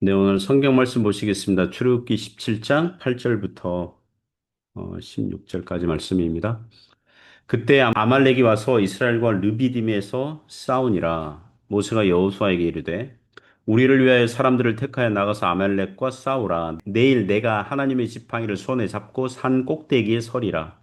네, 오늘 성경 말씀 보시겠습니다. 출애굽기 17장 8절부터 16절까지 말씀입니다. 그때 아말렉이 와서 이스라엘과 르비딤에서 싸우니라. 모세가 여호수아에게 이르되 우리를 위하여 사람들을 택하여 나가서 아말렉과 싸우라. 내일 내가 하나님의 지팡이를 손에 잡고 산 꼭대기에 서리라.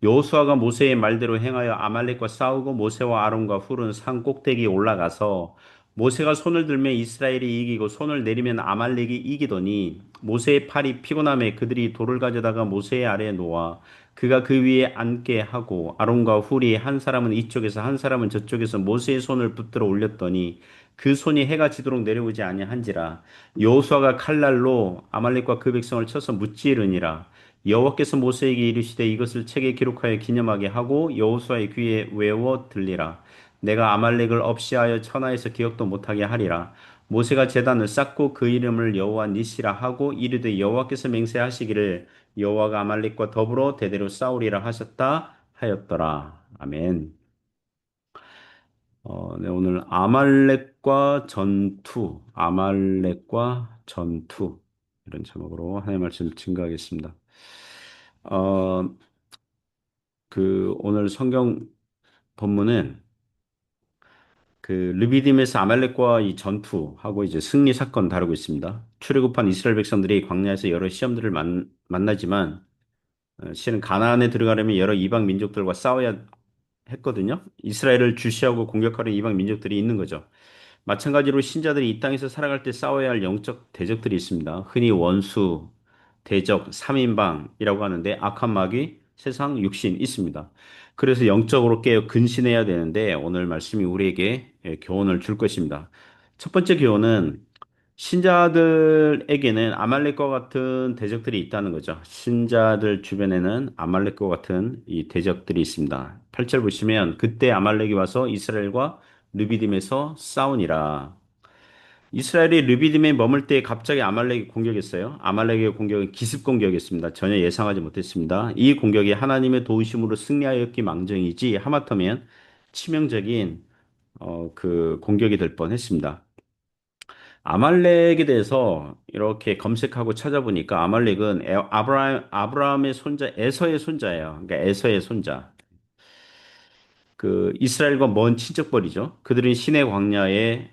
여호수아가 모세의 말대로 행하여 아말렉과 싸우고 모세와 아론과 훌은 산 꼭대기에 올라가서 모세가 손을 들면 이스라엘이 이기고 손을 내리면 아말렉이 이기더니 모세의 팔이 피곤함에 그들이 돌을 가져다가 모세의 아래에 놓아 그가 그 위에 앉게 하고 아론과 훌이 한 사람은 이쪽에서 한 사람은 저쪽에서 모세의 손을 붙들어 올렸더니 그 손이 해가 지도록 내려오지 아니한지라. 여호수아가 칼날로 아말렉과 그 백성을 쳐서 무찌르니라. 여호와께서 모세에게 이르시되 이것을 책에 기록하여 기념하게 하고 여호수아의 귀에 외워 들리라. 내가 아말렉을 없이하여 천하에서 기억도 못하게 하리라. 모세가 제단을 쌓고 그 이름을 여호와 니시라 하고 이르되 여호와께서 맹세하시기를 여호와가 아말렉과 더불어 대대로 싸우리라 하셨다 하였더라. 아멘. 네, 오늘 아말렉과 전투 이런 제목으로 하나님의 말씀 증거하겠습니다. 어, 오늘 성경 본문은 그 르비딤에서 아말렉과 이 전투하고 이제 승리 사건 다루고 있습니다. 출애굽한 이스라엘 백성들이 광야에서 여러 시험들을 만나지만 실은 가나안에 들어가려면 여러 이방 민족들과 싸워야 했거든요. 이스라엘을 주시하고 공격하는 이방 민족들이 있는 거죠. 마찬가지로 신자들이 이 땅에서 살아갈 때 싸워야 할 영적 대적들이 있습니다. 흔히 원수, 대적, 삼인방이라고 하는데 악한 마귀, 세상, 육신 있습니다. 그래서 영적으로 깨어 근신해야 되는데 오늘 말씀이 우리에게 교훈을 줄 것입니다. 첫 번째 교훈은 신자들에게는 아말렉과 같은 대적들이 있다는 거죠. 신자들 주변에는 아말렉과 같은 이 대적들이 있습니다. 8절 보시면 그때 아말렉이 와서 이스라엘과 르비딤에서 싸우니라. 이스라엘이 르비딤에 머물 때 갑자기 아말렉이 공격했어요. 아말렉의 공격은 기습 공격이었습니다. 전혀 예상하지 못했습니다. 이 공격이 하나님의 도우심으로 승리하였기 망정이지 하마터면 치명적인 그 공격이 될 뻔했습니다. 아말렉에 대해서 이렇게 검색하고 찾아보니까 아말렉은 아브라함의 손자 에서의 손자예요. 그러니까 에서의 손자. 그 이스라엘과 먼 친척벌이죠. 그들은 시내 광야에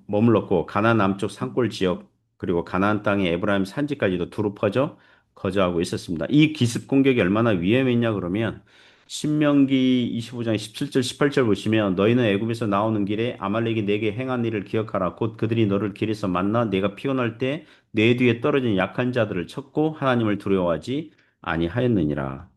머물렀고 가나안 남쪽 산골 지역 그리고 가나안 땅의 에브라임 산지까지도 두루 퍼져 거주하고 있었습니다. 이 기습 공격이 얼마나 위험했냐 그러면 신명기 25장 17절 18절 보시면 너희는 애굽에서 나오는 길에 아말렉이 내게 행한 일을 기억하라. 곧 그들이 너를 길에서 만나 내가 피곤할 때 내 뒤에 떨어진 약한 자들을 쳤고 하나님을 두려워하지 아니하였느니라.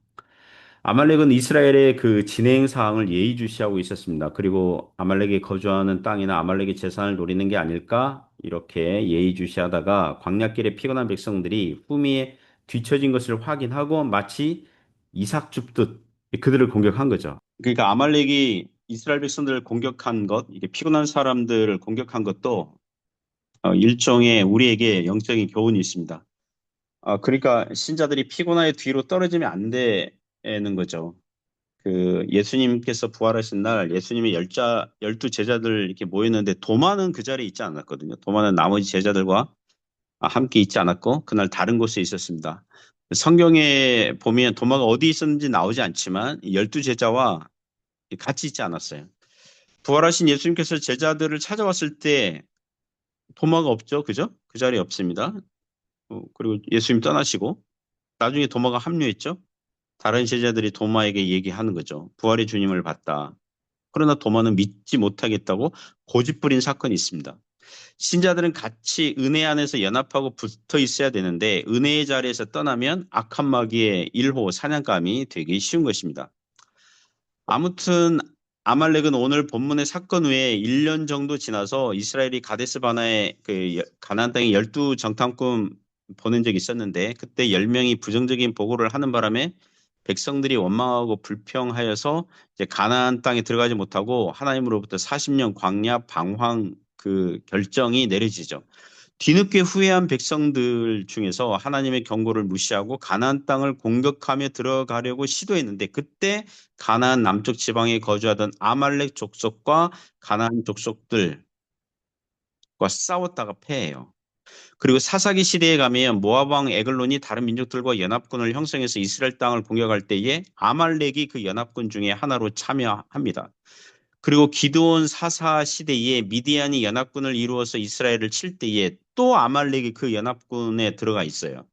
아말렉은 이스라엘의 그 진행 사항을 예의주시하고 있었습니다. 그리고 아말렉이 거주하는 땅이나 아말렉의 재산을 노리는 게 아닐까 이렇게 예의주시하다가 광야길에 피곤한 백성들이 후미에 뒤처진 것을 확인하고 마치 이삭 줍듯 그들을 공격한 거죠. 그러니까 아말렉이 이스라엘 백성들을 공격한 것, 이게 피곤한 사람들을 공격한 것도 일종의 우리에게 영적인 교훈이 있습니다. 그러니까 신자들이 피곤하게 뒤로 떨어지면 안 되는 거죠. 그 예수님께서 부활하신 날 예수님의 열두 제자들 이렇게 모였는데 도마는 그 자리에 있지 않았거든요. 도마는 나머지 제자들과 함께 있지 않았고 그날 다른 곳에 있었습니다. 성경에 보면 도마가 어디 있었는지 나오지 않지만 열두 제자와 같이 있지 않았어요. 부활하신 예수님께서 제자들을 찾아왔을 때 도마가 없죠. 그죠? 그 자리에 없습니다. 그리고 예수님 떠나시고 나중에 도마가 합류했죠. 다른 제자들이 도마에게 얘기하는 거죠. 부활의 주님을 봤다. 그러나 도마는 믿지 못하겠다고 고집부린 사건이 있습니다. 신자들은 같이 은혜 안에서 연합하고 붙어 있어야 되는데 은혜의 자리에서 떠나면 악한 마귀의 일호 사냥감이 되기 쉬운 것입니다. 아무튼 아말렉은 오늘 본문의 사건 후에 1년 정도 지나서 이스라엘이 가데스 바나에 그 가나안 땅에 12정탐꾼 보낸 적이 있었는데 그때 10명이 부정적인 보고를 하는 바람에 백성들이 원망하고 불평하여서 이제 가나안 땅에 들어가지 못하고 하나님으로부터 40년 광야 방황 그 결정이 내려지죠. 뒤늦게 후회한 백성들 중에서 하나님의 경고를 무시하고 가나안 땅을 공격하며 들어가려고 시도했는데 그때 가나안 남쪽 지방에 거주하던 아말렉 족속과 가나안 족속들과 싸웠다가 패해요. 그리고 사사기 시대에 가면 모압 왕 에글론이 다른 민족들과 연합군을 형성해서 이스라엘 땅을 공격할 때에 아말렉이 그 연합군 중에 하나로 참여합니다. 그리고 기드온 사사 시대에 미디안이 연합군을 이루어서 이스라엘을 칠 때에 또 아말렉이 그 연합군에 들어가 있어요.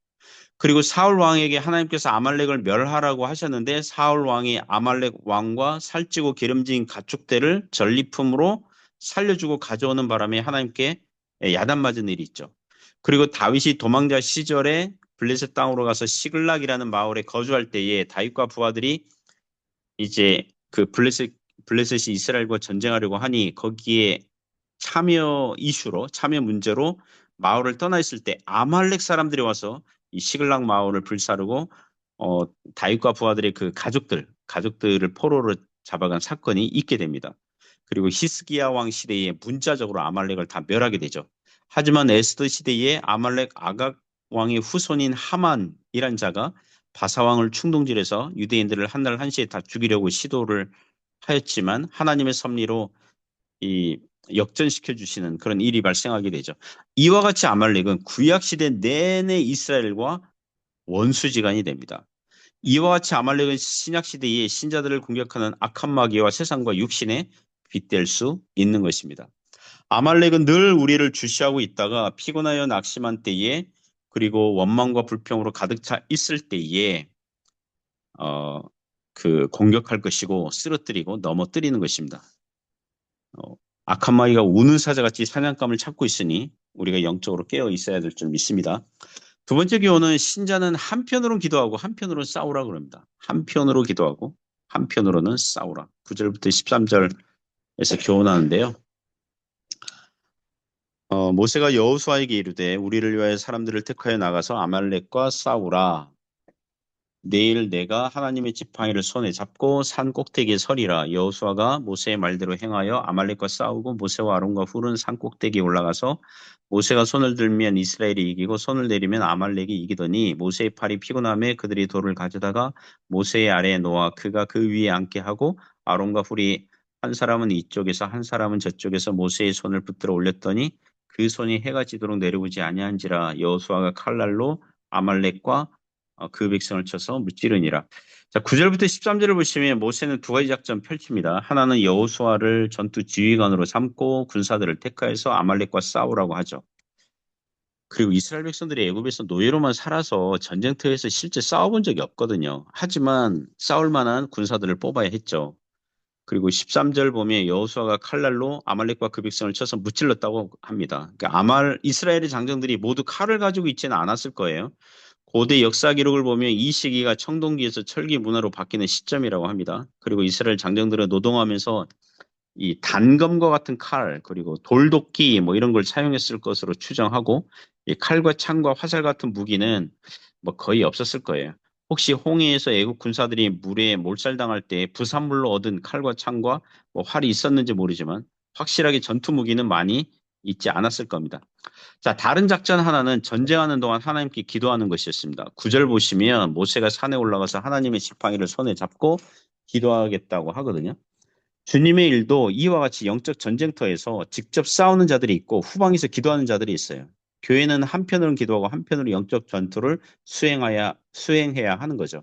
그리고 사울 왕에게 하나님께서 아말렉을 멸하라고 하셨는데 사울 왕이 아말렉 왕과 살찌고 기름진 가축대를 전리품으로 살려주고 가져오는 바람에 하나님께 야단맞은 일이 있죠. 그리고 다윗이 도망자 시절에 블레셋 땅으로 가서 시글락이라는 마을에 거주할 때에 다윗과 부하들이 이제 그 블레셋이 이스라엘과 전쟁하려고 하니 거기에 참여 이슈로 참여 문제로 마을을 떠나 있을 때 아말렉 사람들이 와서 이 시글락 마을을 불사르고 어, 다윗과 부하들의 그 가족들을 포로로 잡아간 사건이 있게 됩니다. 그리고 히스기야 왕 시대에 문자적으로 아말렉을 다 멸하게 되죠. 하지만 에스더 시대에 아말렉 아각 왕의 후손인 하만이란 자가 바사 왕을 충동질해서 유대인들을 한날 한시에 다 죽이려고 시도를 하였지만 하나님의 섭리로 이 역전시켜 주시는 그런 일이 발생하게 되죠. 이와 같이 아말렉은 구약 시대 내내 이스라엘과 원수지간이 됩니다. 이와 같이 아말렉은 신약 시대의 신자들을 공격하는 악한 마귀와 세상과 육신에 빗댈 수 있는 것입니다. 아말렉은 늘 우리를 주시하고 있다가 피곤하여 낙심한 때에 그리고 원망과 불평으로 가득 차 있을 때에 어, 그 공격할 것이고 쓰러뜨리고 넘어뜨리는 것입니다. 악한 마귀가 우는 사자같이 사냥감을 찾고 있으니 우리가 영적으로 깨어 있어야 될 줄 믿습니다. 두 번째 교훈은 신자는 한편으로는 기도하고 한편으로는 싸우라 그럽니다. 한편으로 기도하고 한편으로는 싸우라. 9절부터 13절에서 교훈하는데요. 모세가 여호수아에게 이르되 우리를 위하여 사람들을 택하여 나가서 아말렉과 싸우라. 내일 내가 하나님의 지팡이를 손에 잡고 산 꼭대기에 서리라. 여호수아가 모세의 말대로 행하여 아말렉과 싸우고 모세와 아론과 훌은 산 꼭대기에 올라가서 모세가 손을 들면 이스라엘이 이기고 손을 내리면 아말렉이 이기더니 모세의 팔이 피곤함에 그들이 돌을 가져다가 모세의 아래에 놓아 그가 그 위에 앉게 하고 아론과 훌이 한 사람은 이쪽에서 한 사람은 저쪽에서 모세의 손을 붙들어 올렸더니 그 손이 해가 지도록 내려오지 아니한지라. 여호수아가 칼날로 아말렉과 그 백성을 쳐서 무찌르니라. 자, 9절부터 13절을 보시면 모세는 두 가지 작전 펼칩니다. 하나는 여호수아를 전투 지휘관으로 삼고 군사들을 택하여서 아말렉과 싸우라고 하죠. 그리고 이스라엘 백성들이 애굽에서 노예로만 살아서 전쟁터에서 실제 싸워본 적이 없거든요. 하지만 싸울 만한 군사들을 뽑아야 했죠. 그리고 13절 보면 여호수아가 칼날로 아말렉과 그 백성을 쳐서 무찔렀다고 합니다. 그러니까 이스라엘의 장정들이 모두 칼을 가지고 있지는 않았을 거예요. 고대 역사 기록을 보면 이 시기가 청동기에서 철기 문화로 바뀌는 시점이라고 합니다. 그리고 이스라엘 장정들은 노동하면서 이 단검과 같은 칼, 그리고 돌도끼 뭐 이런 걸 사용했을 것으로 추정하고 이 칼과 창과 화살 같은 무기는 뭐 거의 없었을 거예요. 혹시 홍해에서 애국 군사들이 물에 몰살당할 때 부산물로 얻은 칼과 창과 뭐 활이 있었는지 모르지만 확실하게 전투 무기는 많이 있지 않았을 겁니다. 자, 다른 작전 하나는 전쟁하는 동안 하나님께 기도하는 것이었습니다. 9절 보시면 모세가 산에 올라가서 하나님의 지팡이를 손에 잡고 기도하겠다고 하거든요. 주님의 일도 이와 같이 영적 전쟁터에서 직접 싸우는 자들이 있고 후방에서 기도하는 자들이 있어요. 교회는 한편으로는 기도하고 한편으로 영적 전투를 수행해야 하는 거죠.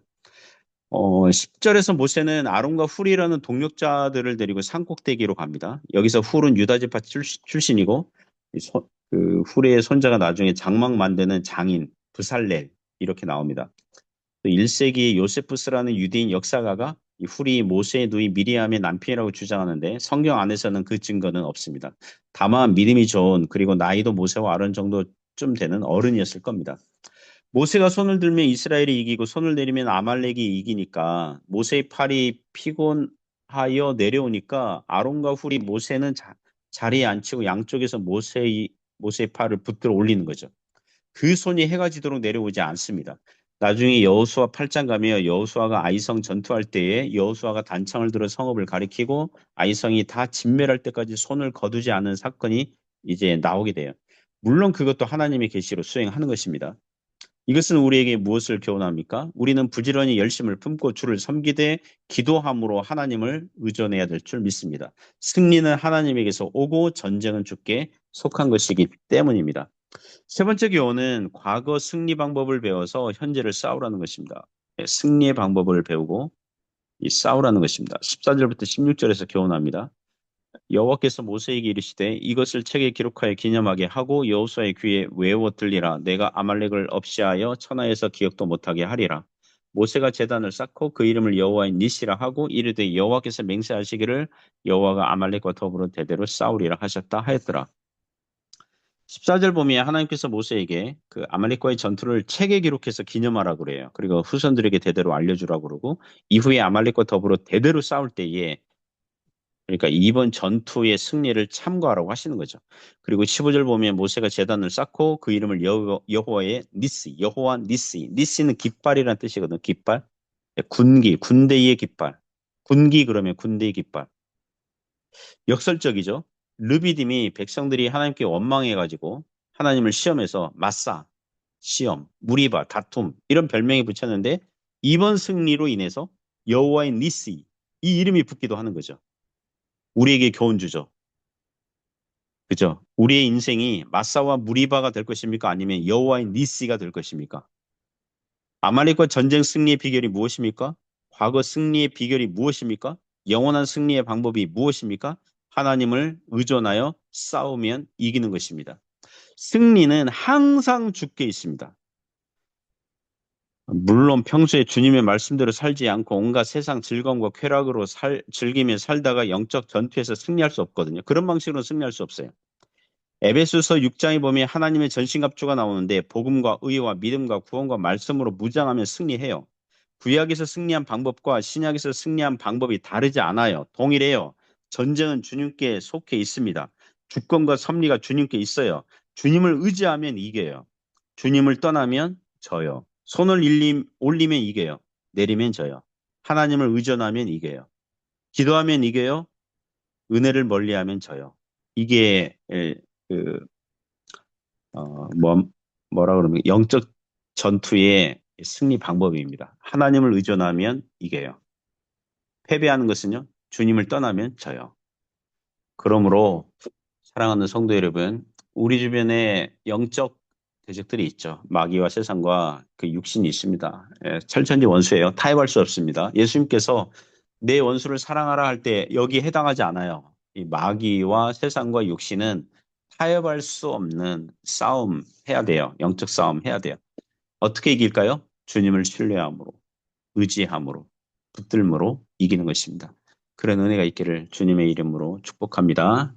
10절에서 모세는 아론과 훌이라는 동력자들을 데리고 산꼭대기로 갑니다. 여기서 훌은 유다지파 출신이고 그 훌의 손자가 나중에 장막 만드는 장인 브살렐 이렇게 나옵니다. 또 1세기에 요세푸스라는 유대인 역사가가 이 훌이 모세의 누이 미리암의 남편이라고 주장하는데 성경 안에서는 그 증거는 없습니다. 다만 믿음이 좋은 그리고 나이도 모세와 아론 정도쯤 되는 어른이었을 겁니다. 모세가 손을 들면 이스라엘이 이기고 손을 내리면 아말렉이 이기니까 모세의 팔이 피곤하여 내려오니까 아론과 훌이 모세는 자리에 앉히고 양쪽에서 모세의 팔을 붙들어 올리는 거죠. 그 손이 해가 지도록 내려오지 않습니다. 나중에 여호수아 8장 가면 여호수아가 아이성 전투할 때에 여호수아가 단창을 들어 성읍을 가리키고 아이성이 다 진멸할 때까지 손을 거두지 않은 사건이 이제 나오게 돼요. 물론 그것도 하나님의 계시로 수행하는 것입니다. 이것은 우리에게 무엇을 교훈합니까? 우리는 부지런히 열심을 품고 주를 섬기되 기도함으로 하나님을 의존해야 될 줄 믿습니다. 승리는 하나님에게서 오고 전쟁은 주께 속한 것이기 때문입니다. 세 번째 교훈은 과거 승리 방법을 배워서 현재를 싸우라는 것입니다. 예, 승리의 방법을 배우고 이 싸우라는 것입니다. 14절부터 16절에서 교훈합니다. 여호와께서 모세에게 이르시되 이것을 책에 기록하여 기념하게 하고 여호수아의 귀에 외워 들리라. 내가 아말렉을 없이하여 천하에서 기억도 못하게 하리라. 모세가 제단을 쌓고 그 이름을 여호와의 니시라 하고 이르되 여호와께서 맹세하시기를 여호와가 아말렉과 더불어 대대로 싸우리라 하셨다 하였더라. 14절 보면 하나님께서 모세에게 그 아말렉과의 전투를 책에 기록해서 기념하라 그래요. 그리고 후손들에게 대대로 알려주라고 그러고 이후에 아말렉과 더불어 대대로 싸울 때에 그러니까 이번 전투의 승리를 참고하라고 하시는 거죠. 그리고 15절 보면 모세가 제단을 쌓고 그 이름을 여호와의 니시, 여호와 니시. 니시는 깃발이라는 뜻이거든요. 깃발. 군기, 군대의 깃발. 군기 그러면 군대의 깃발. 역설적이죠. 르비딤이 백성들이 하나님께 원망해가지고 하나님을 시험해서 마사, 시험, 무리바, 다툼 이런 별명이 붙였는데 이번 승리로 인해서 여호와의 니시 이 이름이 붙기도 하는 거죠. 우리에게 교훈 주죠. 그죠? 우리의 인생이 마사와 무리바가 될 것입니까? 아니면 여호와의 니시가 될 것입니까? 아말렉과 전쟁 승리의 비결이 무엇입니까? 과거 승리의 비결이 무엇입니까? 영원한 승리의 방법이 무엇입니까? 하나님을 의존하여 싸우면 이기는 것입니다. 승리는 항상 주께 있습니다. 물론 평소에 주님의 말씀대로 살지 않고 온갖 세상 즐거움과 쾌락으로 즐기며 살다가 영적 전투에서 승리할 수 없거든요. 그런 방식으로 승리할 수 없어요. 에베소서 6장에 보면 하나님의 전신갑주가 나오는데 복음과 의와 믿음과 구원과 말씀으로 무장하면 승리해요. 구약에서 승리한 방법과 신약에서 승리한 방법이 다르지 않아요. 동일해요. 전쟁은 주님께 속해 있습니다. 주권과 섭리가 주님께 있어요. 주님을 의지하면 이겨요. 주님을 떠나면 져요. 손을 올리면 이겨요. 내리면 져요. 하나님을 의존하면 이겨요. 기도하면 이겨요. 은혜를 멀리하면 져요. 이게 그 뭐라 그러면 영적 전투의 승리 방법입니다. 하나님을 의존하면 이겨요. 패배하는 것은요, 주님을 떠나면 져요. 그러므로 사랑하는 성도 여러분, 우리 주변에 영적 대적들이 있죠. 마귀와 세상과 그 육신이 있습니다. 예, 철천지 원수예요. 타협할 수 없습니다. 예수님께서 내 원수를 사랑하라 할 때 여기에 해당하지 않아요. 이 마귀와 세상과 육신은 타협할 수 없는 싸움 해야 돼요. 영적 싸움 해야 돼요. 어떻게 이길까요? 주님을 신뢰함으로, 의지함으로, 붙들므로 이기는 것입니다. 그런 은혜가 있기를 주님의 이름으로 축복합니다.